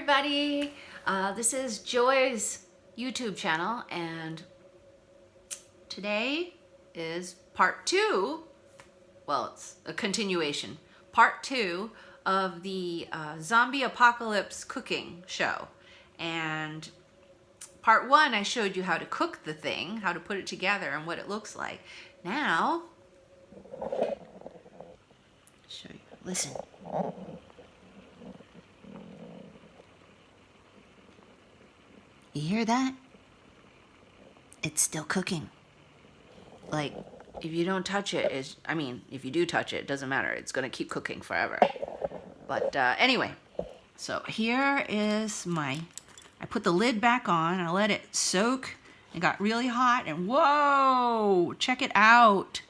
everybody. This is Joy's YouTube channel, and today is part 2. Well, it's a continuation. Part 2 of the zombie apocalypse cooking show. And part 1, I showed you how to cook the thing, how to put it together and what it looks like. Now, show you. Listen. You hear that? It's still cooking. Like, if you don't touch it, if you do touch it, it doesn't matter. It's going to keep cooking forever. But anyway, so here is I put the lid back on. I let it soak. It got really hot, and whoa, check it out.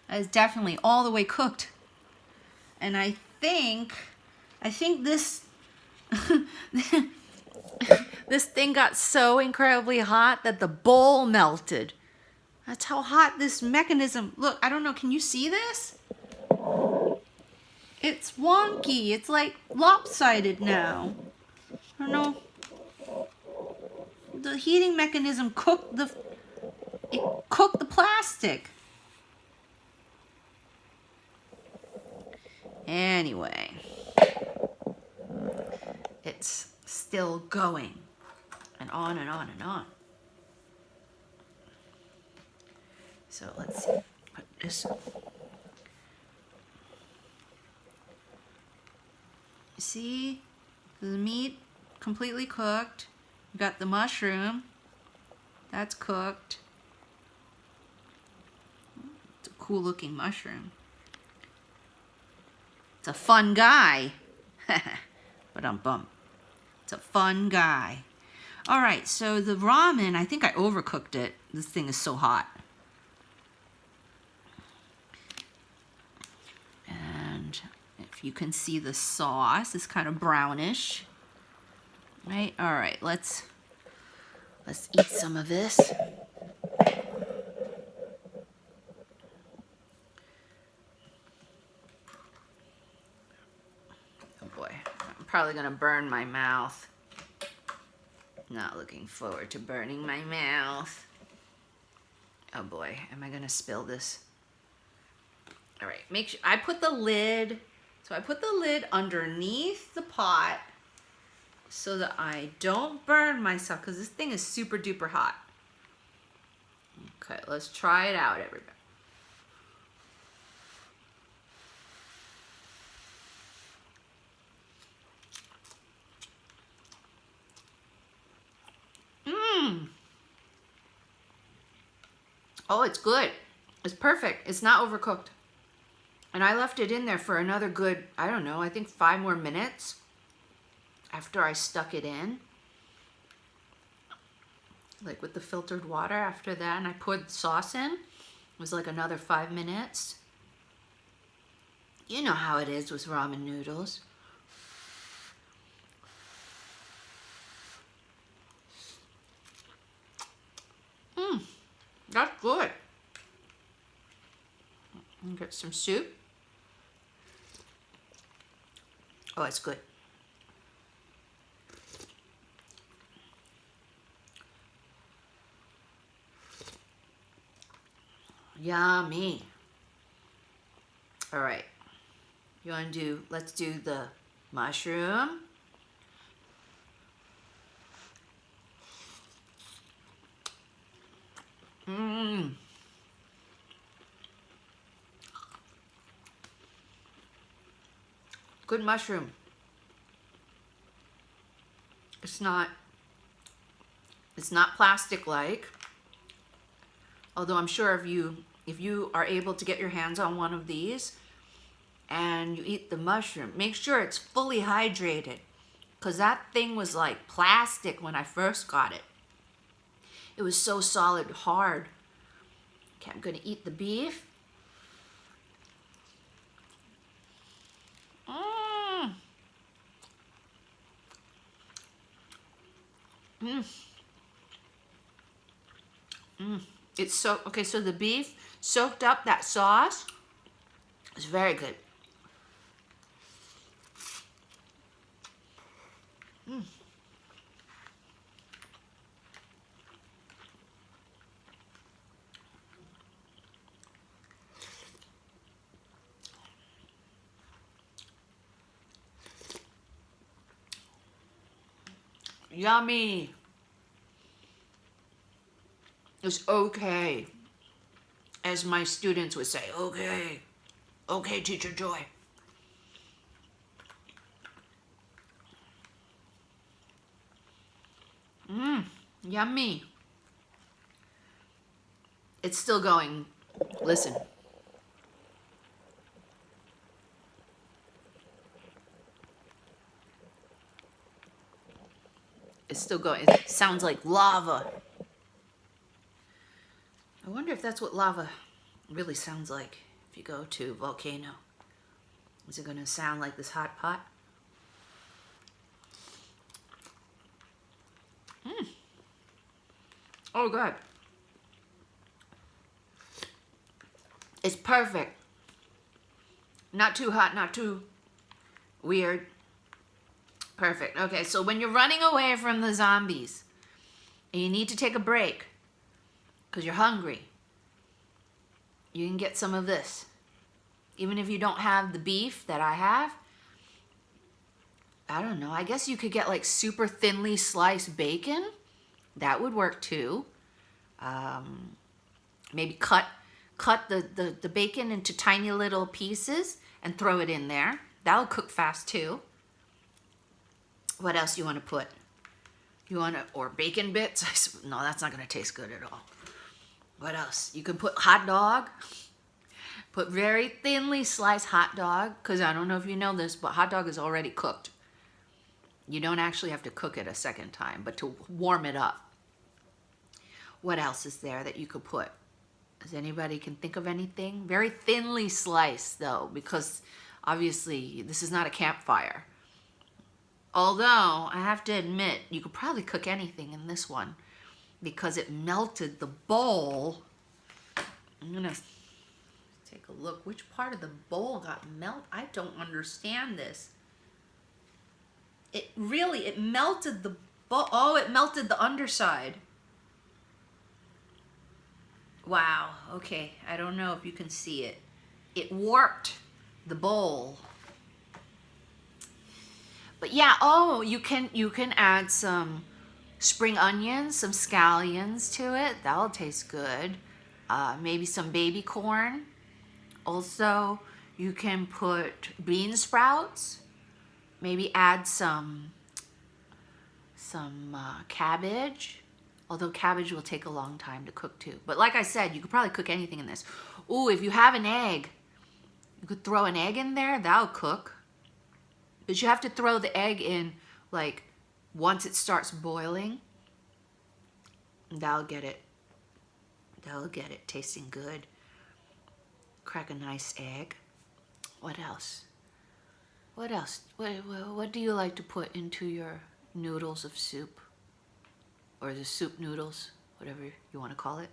That is definitely all the way cooked. And I think this this thing got so incredibly hot that the bowl melted. That's how hot this mechanism. Look, I don't know, can you see this? It's wonky. It's like lopsided now. I don't know. The heating mechanism cooked the plastic. Anyway, it's still going, and on and on and on. So let's see, put this. See, the meat completely cooked. You got the mushroom, that's cooked. It's a cool looking mushroom. It's a fun guy. But it's a fun guy. All right, so the ramen, I think I overcooked it. This thing is so hot. And if you can see the sauce, it's kind of brownish. Right? All right, let's eat some of this. Probably gonna burn my mouth. Not looking forward to burning my mouth. Oh boy, am I gonna spill this? All right, make sure I put the lid. So I put the lid underneath the pot so that I don't burn myself, because this thing is super duper hot. Okay, let's try it out, everybody. Oh, it's good. It's perfect. It's not overcooked. And I left it in there for another good, I don't know, I think 5 more minutes after I stuck it in. Like with the filtered water after that, and I poured the sauce in. It was like another 5 minutes. You know how it is with ramen noodles. That's good. And get some soup. Oh, it's good. Yummy. All right. You want to do, let's do the mushroom. Good mushroom. It's not plastic-like. Although I'm sure if you are able to get your hands on one of these and you eat the mushroom, make sure it's fully hydrated, because that thing was like plastic when I first got it. It was so solid, hard. Okay, I'm gonna eat the beef. It's so, okay, so the beef soaked up that sauce. It's very good. Yummy. It's okay. As my students would say, okay. Okay, Teacher Joy. Yummy. It's still going. Listen. It's still going. It sounds like lava. I wonder if that's what lava really sounds like if you go to a volcano. Is it going to sound like this hot pot? Oh, God. It's perfect. Not too hot, not too weird. Perfect. Okay, so when you're running away from the zombies and you need to take a break because you're hungry, you can get some of this. Even if you don't have the beef that I have, I don't know. I guess you could get like super thinly sliced bacon. That would work too. Maybe cut the bacon into tiny little pieces and throw it in there. That'll cook fast too. What else you want to put? You want to, or bacon bits? No, that's not going to taste good at all. What else? You can put hot dog. Put very thinly sliced hot dog, because I don't know if you know this, but hot dog is already cooked. You don't actually have to cook it a second time, but to warm it up. What else is there that you could put? Does anybody can think of anything? Very thinly sliced, though, because obviously this is not a campfire. Although, I have to admit, you could probably cook anything in this one because it melted the bowl. I'm going to take a look. Which part of the bowl got melted? I don't understand this. It melted the bowl. Oh, it melted the underside. Wow. Okay. I don't know if you can see it. It warped the bowl. But yeah, oh, you can add some spring onions, some scallions to it. That'll taste good. Maybe some baby corn. Also, you can put bean sprouts. Maybe add some cabbage. Although cabbage will take a long time to cook too. But like I said, you could probably cook anything in this. Ooh, if you have an egg, you could throw an egg in there. That'll cook. But you have to throw the egg in like once it starts boiling. That'll get it. That'll get it tasting good. Crack a nice egg. What else? What else? What do you like to put into your noodles of soup? Or the soup noodles, whatever you want to call it.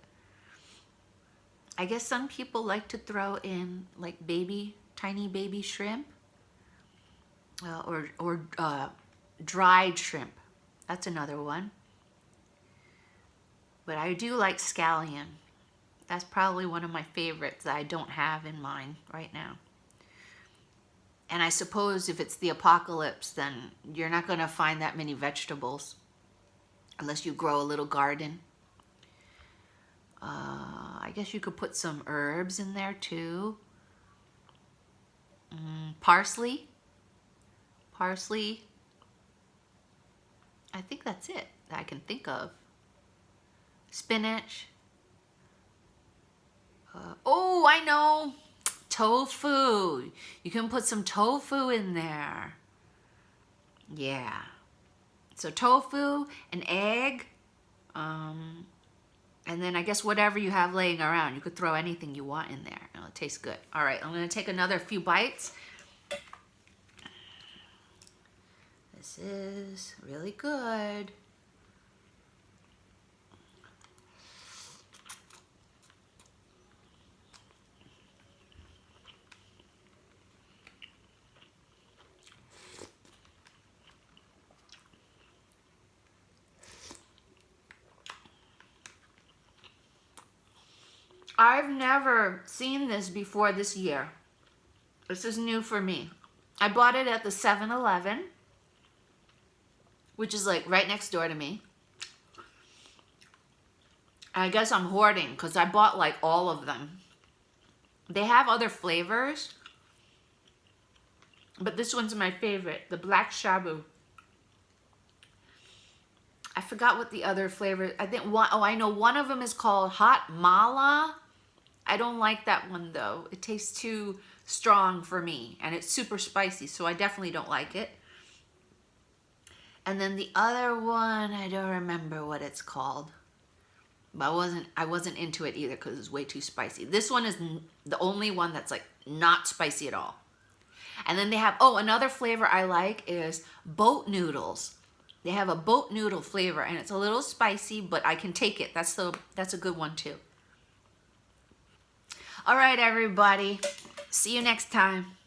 I guess some people like to throw in like tiny baby shrimp. Or dried shrimp. That's another one. But I do like scallion. That's probably one of my favorites that I don't have in mine right now. And I suppose if it's the apocalypse, then you're not going to find that many vegetables unless you grow a little garden. I guess you could put some herbs in there too. Parsley. Parsley. I think that's it that I can think of. Spinach. Oh, I know. Tofu. You can put some tofu in there. Yeah. So tofu, an egg, and then I guess whatever you have laying around. You could throw anything you want in there. It'll taste good. All right, I'm going to take another few bites. This is really good. I've never seen this before this year. This is new for me. I bought it at the 7-Eleven. which is like right next door to me. I guess I'm hoarding because I bought like all of them. They have other flavors, but this one's my favorite, the black shabu. I forgot what the other flavor, I think one, oh, I know one of them is called hot mala. I don't like that one though. It tastes too strong for me and it's super spicy, so I definitely don't like it. And then the other one, I don't remember what it's called. But I wasn't into it either because it's way too spicy. This one is the only one that's like not spicy at all. And then they have, oh, another flavor I like is boat noodles. They have a boat noodle flavor and it's a little spicy, but I can take it. That's a good one too. All right, everybody. See you next time.